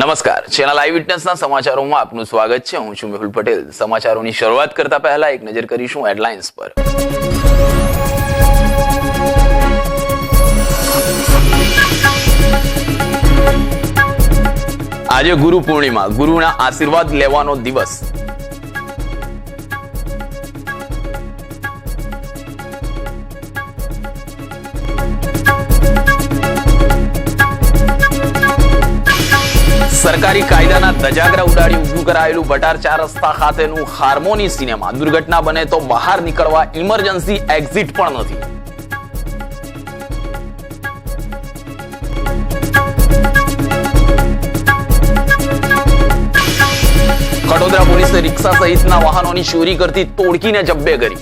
નમસ્કાર, ચેનલ આઈ વિટનેસના સમાચારોમાં આપનું સ્વાગત છે. હું છું મેહુલ પટેલ. સમાચારોની શરૂઆત કરતા પહેલા એક નજર કરીશું હેડલાઇન્સ પર. આજે ગુરુ પૂર્ણિમા, ગુરુના આશીર્વાદ લેવાનો દિવસ. સરકારી કાયદાના ધજાગરા ઉડાડી ઊભું કરાયેલું ભટાર 4 રસ્તા ખાતેનું હાર્મોની સિનેમા. દુર્ઘટના બને તો બહાર નીકળવા ઇમરજન્સી એક્ઝિટ પણ નથી. વડોદરા પોલીસે રિક્ષા સહિતના વાહનોની ચોરી કરતી તોડકીને જબ્બે કરી.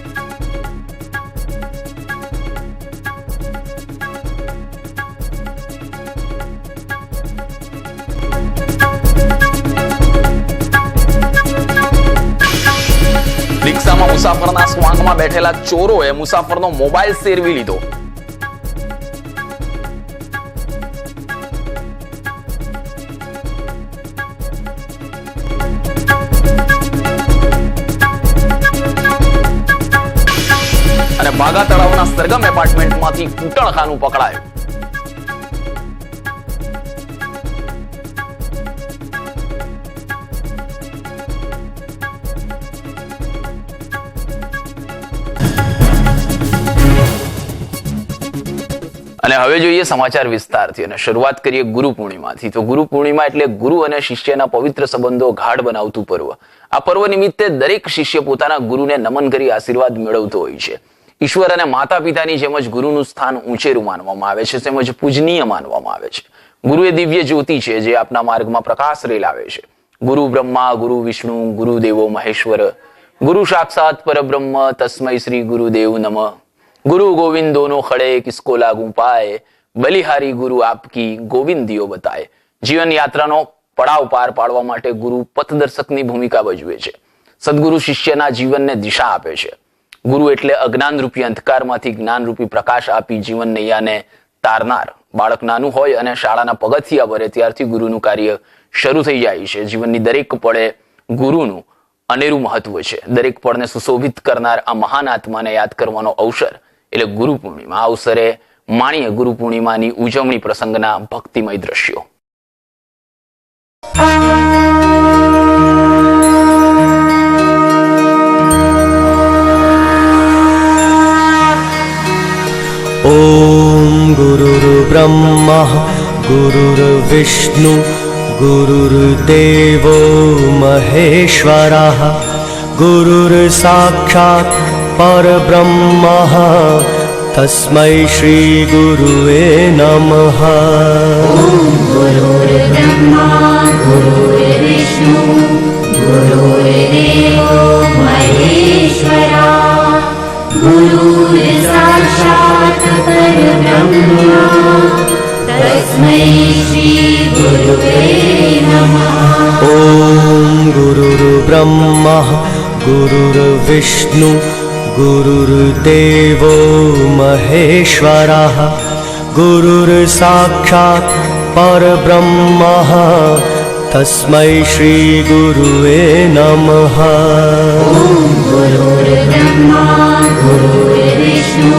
રિક્ષામાં મુસાફરના સ્વાંગમાં બેઠેલા ચોરોએ મુસાફરનો મોબાઈલ સેરવી લીધો. અને બાગા તળાવના સરગમ એપાર્ટમેન્ટમાંથી કૂટણખાનું પકડાયું. અને હવે જોઈએ સમાચાર વિસ્તારથી અને શરૂઆત કરીએ ગુરુ પૂર્ણિમાથી. તો ગુરુ પૂર્ણિમા એટલે ગુરુ અને શિષ્યના પવિત્ર સંબંધો ગાઢ બનાવતું પર્વ. આ પર્વ નિમિત્તે દરેક શિષ્ય પોતાના ગુરુને નમન કરી આશીર્વાદ મેળવતો હોય છે. ઈશ્વર અને માતા પિતાની જેમ જ ગુરુનું સ્થાન ઊંચેરું માનવામાં આવે છે, તેમજ પૂજનીય માનવામાં આવે છે. ગુરુ એ દિવ્ય જ્યોતિ છે જે આપના માર્ગમાં પ્રકાશ રેલાવે છે. ગુરુ બ્રહ્મા, ગુરુ વિષ્ણુ, ગુરુ દેવો મહેશ્વર, ગુરુ સાક્ષાત પરબ્રહ્મ, તસ્મૈ શ્રી ગુરુદેવ નમઃ. गुरु गोविंदोनो खड़े किसको लागू पाए, बलिहारी गुरु आपकी गोविंदियो बताए. जीवन यात्रानो पड़ाव पार पाड़वा માટે ગુરુ પથદર્શકની ભૂમિકા ભજવે છે. સદગુરુ શિષ્યના જીવનને દિશા આપે છે. ગુરુ એટલે અજ્ઞાન રૂપી અંધકારમાંથી જ્ઞાન રૂપી પ્રકાશ આપી જીવન નૈયાને તારનાર. બાળક નાનું હોય અને શાળાના પગથિયા ભરે ત્યારથી ગુરુનું કાર્ય શરૂ થઈ જાય છે. જીવનની દરેક પળે ગુરુનું અનેરું મહત્વ છે. દરેક પળને સુશોભિત કરનાર આ મહાન આત્માને યાદ કરવાનો અવસર એટલે ગુરુ પૂર્ણિમા. આ અવસરે માણીએ ગુરુ પૂર્ણિમાની ઉજવણી પ્રસંગના ભક્તિમય દ્રશ્યો. ओम गुरुर्ब्रह्मा गुरुर्विष्णु गुरुर्देवो महेश्वरः गुरुर्साक्षात् परब्रह्मः तस्मै श्री गुरुवे नमः. ओम गुरुर्ब्रह्मा गुरुर्विष्णु गुरुर्देवो महेश्वरः गुरुर्साक्षात् परब्रह्म तस्मै श्री गुरुवे नमः. ओम गुरुर्ब्रह्मा गुरुर्विष्णु गुरुर्देवो महेश्वरः गुरुर्साक्षात् परब्रह्मः तस्मै श्री गुरुवे नमः. ओम गुरुर्ब्रह्मा गुरुर्विष्णु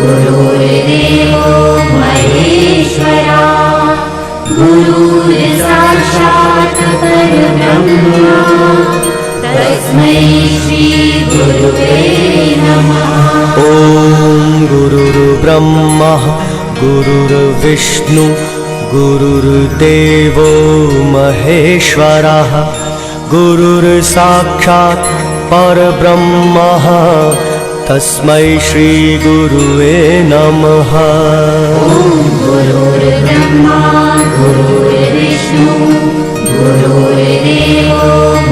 गुरुर्देवो महेश्वरः गुरुर्साक्षात् परब्रह्म तस्मै श्री गुरुवे नमः. ओम गुरुर्ब्रह्मा गुरुर्विष्णु गुरुर्देवो महेश्वरः गुरुर्साक्षात् परब्रह्मः तस्मै श्री गुरुवे नमः. ओम गुरुर्ब्रह्मा गुरुर्विष्णु गुरुर्देवो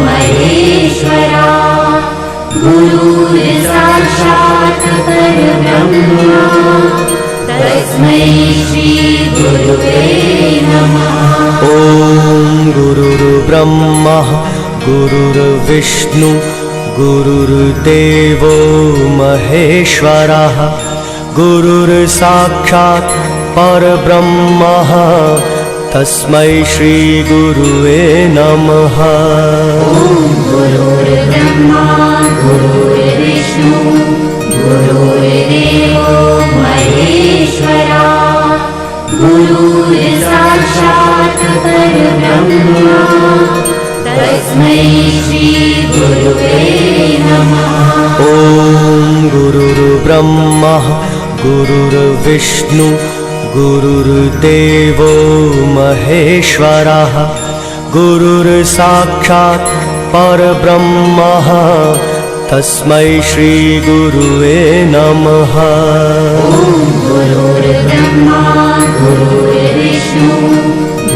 महेश्वरः गुरुर्साक्षात् परब्रह्म तस्मै श्री गुरुवे नमः. ओम गुरुर्ब्रह्मा गुरुर्विष्णु गुरुर्देवो महेश्वरः गुरुर्साक्षात् परब्रह्मः तस्मै श्रीगुरुवे नमः। गुरुर्ब्रह्मा गुरुर्विष्णु गुरुर्देवो महेश्वरा गुरुर्साक्षात् परब्रह्मा तस्मै श्रीगुरुवे नमः। ॐ गुरुर्ब्रह्मा गुरुर्विष्णु गुरुर्देवो महेश्वरः गुरुर्साक्षात् परब्रह्मः तस्मै श्रीगुरुवे नमः। गुरुर्ब्रह्मा गुरुर्विष्णु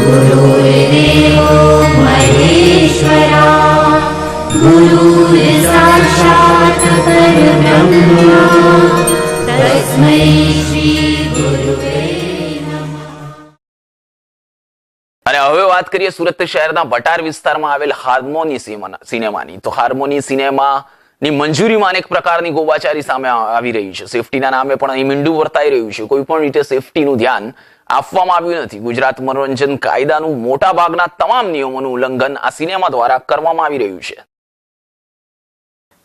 गुरुर्देवो महेश्वरा गुरुर्साक्षात् परब्रह्मा तस्मै श्रीगुरुवे नमः। અને હવે વાત કરીએ સુરત શહેરના ભટાર વિસ્તારમાં આવેલ હાર્મોની સિનેમાની. તો હાર્મોની સિનેમાની મંજૂરીમાં અનેક પ્રકારની ગોબાચારી સામે આવી રહી છે. સેફટીના નામે પણ અહીં મીંડું વર્તાઈ રહ્યું છે. કોઈ પણ રીતે સેફટીનું ધ્યાન આપવામાં આવ્યું નથી. ગુજરાત મનોરંજન કાયદાનું મોટા ભાગના તમામ નિયમોનું ઉલ્લંઘન આ સિનેમા દ્વારા કરવામાં આવી રહ્યું છે.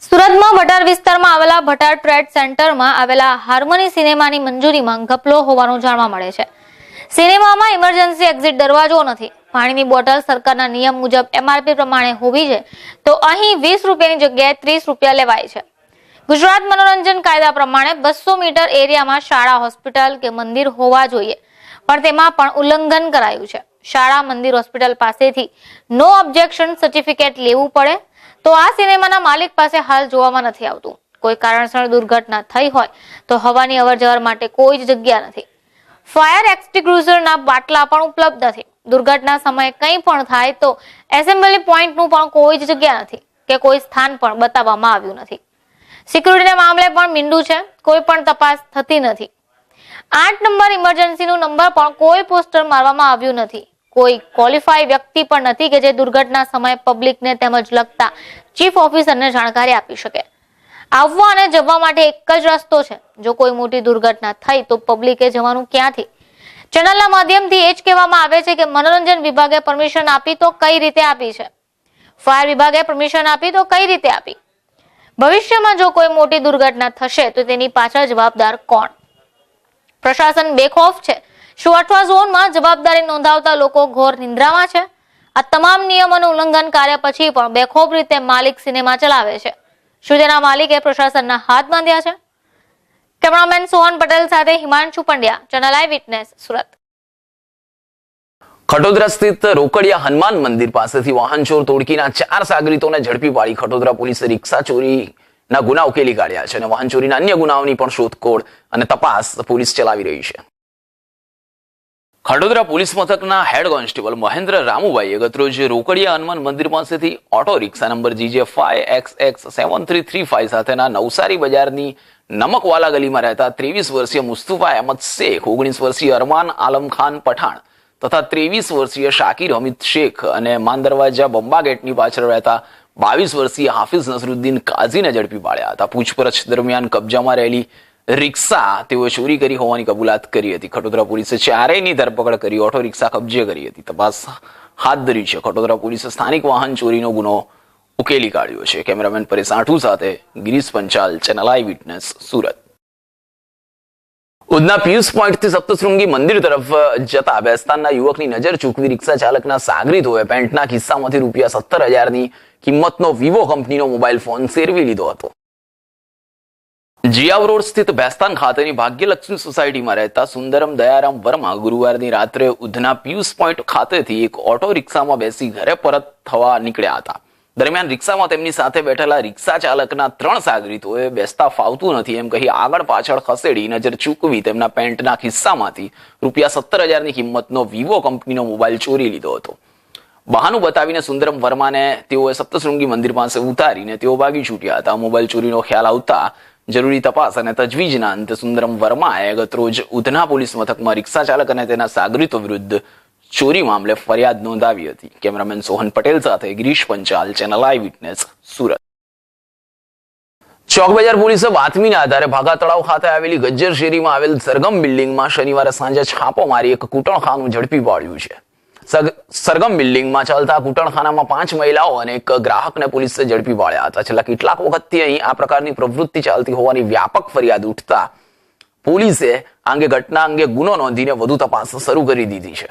સુરતમાં ભટાર વિસ્તારમાં આવેલા ભટાર ટ્રેડ સેન્ટરમાં આવેલા હાર્મોની સિનેમાની મંજૂરીમાં ઘપલો હોવાનું જાણવા મળે છે. સિનેમામાં ઇમરજન્સી એક્ઝિટ દરવાજો નથી. પાણીની બોટલ સરકારના નિયમ મુજબ MRP પ્રમાણે હોવી છે તો અહીં 20 રૂપિયાની જગ્યાએ 30 રૂપિયા લેવાય છે. ગુજરાત મનોરંજન કાયદા પ્રમાણે 200 મીટર એરિયામાં શાળા, હોસ્પિટલ કે મંદિર હોવા જોઈએ, પણ તેમાં પણ ઉલ્લંઘન કરાયું છે. શાળા, મંદિર, હોસ્પિટલ પાસેથી નો ઓબ્જેક્શન સર્ટિફિકેટ લેવું પડે તો આ સિનેમાના માલિક પાસે હાલ જોવામાં નથી આવતું. કોઈ કારણસર દુર્ઘટના થઈ હોય તો હવાની અવરજવર માટે કોઈ જ જગ્યા નથી. ફાયર એક્સટિંગ્યુશરના બાટલા પણ ઉપલબ્ધ નથી. દુર્ઘટના સમયે કંઈ પણ થાય તો એસેમ્બલી પોઈન્ટનું પણ કોઈ જ જગ્યા નથી કે કોઈ સ્થાન પણ બતાવવામાં આવ્યું નથી. સિક્યુરિટીના મામલે પણ મીંડું છે. કોઈ પણ તપાસ થતી નથી. 8 નંબર ઇમરજન્સીનું નંબર પણ કોઈ પોસ્ટર મારવામાં આવ્યું નથી. કોઈ ક્વોલિફાઈ વ્યક્તિ પણ નથી કે જે દુર્ઘટના સમયે પબ્લિકને તેમજ લગતા ચીફ ઓફિસરને જાણકારી આપી શકે. આવવા અને જવા માટે એક જ રસ્તો છે. જો કોઈ મોટી દુર્ઘટના થઈ તો પબ્લિકે જવાનું ક્યાંથી? ચેનલના માધ્યમથી એ જ કહેવામાં આવે છે કે મનોરંજન વિભાગે પરમિશન આપી તો કઈ રીતે આપી છે? ફાયર વિભાગે પરમિશન આપી તો કઈ રીતે આપી? ભવિષ્યમાં જો કોઈ મોટી દુર્ઘટના થશે તો તેની પાછળ જવાબદાર કોણ? પ્રશાસન બેખોફ છે. શું અઠવા ઝોનમાં જવાબદારી નોંધાવતા લોકો ઘોર નિંદ્રામાં છે? આ તમામ નિયમોનું ઉલ્લંઘન કર્યા પછી પણ બેખોફ રીતે માલિક સિનેમા ચલાવે છે. શું તેના માલિકે પ્રશાસનના હાથ બાંધ્યા છે? કેમેરામેન સોહન પટેલ સાથે હિમાંશુ પંડ્યા, ચેનલ આઈ વિટનેસ, સુરત. ખટોદરા સ્થિત રોકડિયા હનુમાન મંદિર પાસેથી વાહન ચોર તોડકીના 4 સાગરીતોને ઝડપી પાડી ખટોદરા પોલીસે રિક્ષા ચોરીના ગુના ઉકેલી કાઢ્યા છે અને વાહન ચોરીના અન્ય ગુનાઓની પણ શોધખોળ અને તપાસ પોલીસ ચલાવી રહી છે. ખટોદરા પોલીસ મથકના હેડ કોન્સ્ટેબલ મહેન્દ્ર રામુભાઈએ ગતરોજ રોકડિયા હનુમાન મંદિર પાસેથી ઓટો રિક્ષા નંબર GJ5XX7335 સાથેના નવસારી બજારની નમકવાલા ગલીમાં રહેતા 23 વર્ષીય મુસ્તુફા અહેમદ શેખ, 19 વર્ષીય અરમાન આલમ ખાન પઠાણ તથા 23 વર્ષીય શાકીર હમીદ શેખ અને માન દરવાજા બંબા ગેટની પાછળ રહેતા 22 વર્ષીય હાફિઝ નસરુદ્દીન કાઝીને ઝડપી પાડ્યા હતા. પૂછપરછ દરમિયાન કબજામાં રહેલી રિક્ષા તેઓએ ચોરી કરી હોવાની કબૂલાત કરી હતી. ખટોદરા પોલીસે ચારેયની ધરપકડ કરી ઓટો રિક્ષા કબજે કરી હતી. તપાસ હાથ ધરી છે. ખટોદરા પોલીસે સ્થાનિક વાહન ચોરીનો ગુનો ઉકેલી કાઢ્યો છે. કેમેરામેન પરેશ આઠુ સાથે ગિરીશ પંચાલ, ચેનલ આઈ વિટનેસ, સુરત. ઉધના પિયુષ પોઈન્ટથી સપ્તશૃંગી મંદિર તરફ જતા બેસ્તાનના યુવકની નજર ચૂકવી રિક્ષા ચાલકના સાગરીતોએ પેન્ટના ખિસ્સામાંથી ₹17,000ની કિંમતનો વિવો કંપનીનો મોબાઈલ ફોન સેરવી લીધો હતો. જીયાવ રોડ સ્થિત બેસ્તાન ખાતેની ભાગ્યલક્ષ્મી સોસાયટીમાં રહેતા સુંદરમ દયારામ વર્મા ગુરુવારની રાત્રે ઉધના પિયુષ પોઈન્ટ ખાતેથી એક ઓટો રિક્ષામાં બેસી ઘરે પરત થવા નીકળ્યા હતા. દરમિયાન રિક્ષામાં તેમની સાથે બેઠેલા રિક્ષા ચાલકના 3 સાગરીતોએ બેસતા ફાવતું નથી એમ કહી આગળ પાછળ ખસેડી નજર ચૂકવી તેમના પેન્ટના ખિસ્સામાંથી ₹17,000ની કિંમતનો વિવો કંપનીનો મોબાઈલ ચોરી લીધો હતો. બહાનું બતાવીને સુંદરમ વર્માને તેઓએ સપ્તશૃંગી મંદિર પાસે ઉતારીને તેઓ ભાગી છૂટ્યા હતા. મોબાઈલ ચોરીનો ખ્યાલ આવતા જરૂરી તપાસ અને તજવીજના અંતે સુંદરમ વર્માએ ગતરોજ ઉધના પોલીસ મથકમાં રિક્ષા ચાલક અને તેના સાગરીતો વિરુદ્ધ ચોરી મામલે ફરિયાદ નોંધાવી હતી. કેમેરામેન સોહન પટેલ સાથે ગિરીશ પંચાલ, ચેનલ આઈ વિટનેસ, સુરત. ચોક બજાર પોલીસે બાતમીના આધારે ભાગા તળાવ ખાતે આવેલી ગજ્જર શેરીમાં આવેલ સરગમ બિલ્ડિંગમાં શનિવારે સાંજે છાપો મારી એક કૂટણખાનું ઝડપી પાડ્યું છે. સરગમ બિલ્ડિંગમાં ચાલતા કૂટણખાનામાં 5 મહિલાઓ અને એક ગ્રાહકને પોલીસે ઝડપી પાડ્યા હતા. છેલ્લા કેટલાક વખતથી અહીં આ પ્રકારની પ્રવૃત્તિ ચાલતી હોવાની વ્યાપક ફરિયાદ ઉઠતા પોલીસે ઘટના અંગે ગુનો નોંધીને વધુ તપાસ શરૂ કરી દીધી છે.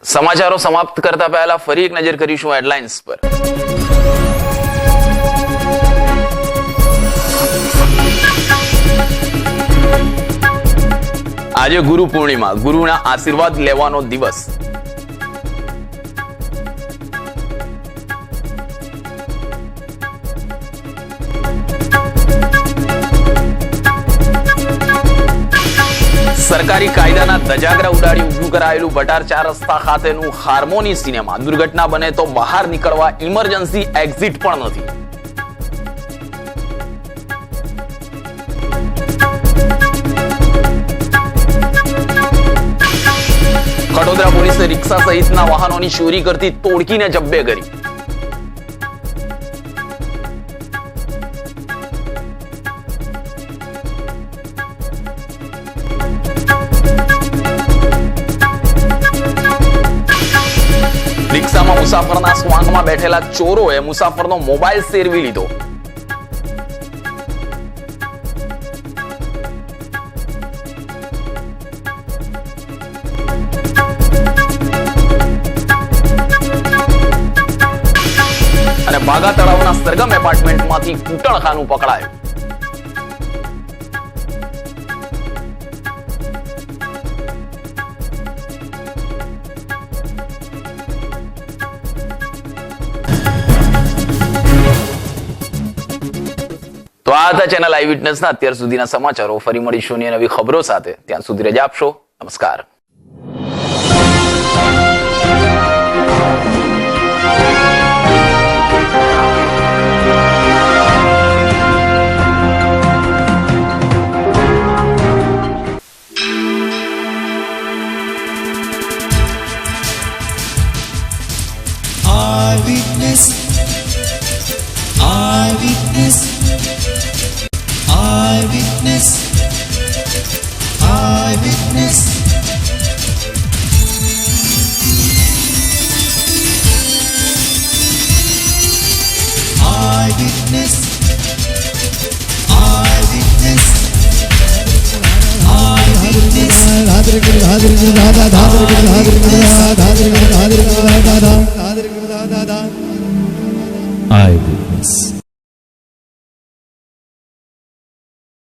સમાચારો સમાપ્ત કરતા પહેલા ફરી એક નજર કરીશું હેડલાઇન્સ પર. આજે ગુરુ પૂર્ણિમા, ગુરુના આશીર્વાદ લેવાનો દિવસ. સરકારી કાયદાના ધજાગરા ઉડાડી ઊભું કરાયેલું ભટાર 4 રસ્તા ખાતેનું હાર્મોની સિનેમા. દુર્ઘટના બને તો બહાર નીકળવા ઇમરજન્સી એક્ઝિટ પણ નથી. વડોદરા પોલીસે રિક્ષા સહિતના વાહનોની ચોરી કરતી ટોળકીને જબ્બે કરી. રિક્ષામાં મુસાફરના સ્વાંગમાં બેઠેલા ચોરોએ મુસાફરનો મોબાઈલ સેરવી લીધો. અને બાગા તળાવના સરગમ એપાર્ટમેન્ટમાંથી કૂટણખાનું પકડાયું. તો આ હતા ચેનલ આઈ વિટનેસના અત્યાર સુધીના સમાચારો. ફરી મળીશું નવી ખબરો સાથે. ત્યાં સુધી રજા આપશો. નમસ્કાર. Eyewitness, eyewitness, eyewitness, eyewitness. Eyewitness, eyewitness, eyewitness.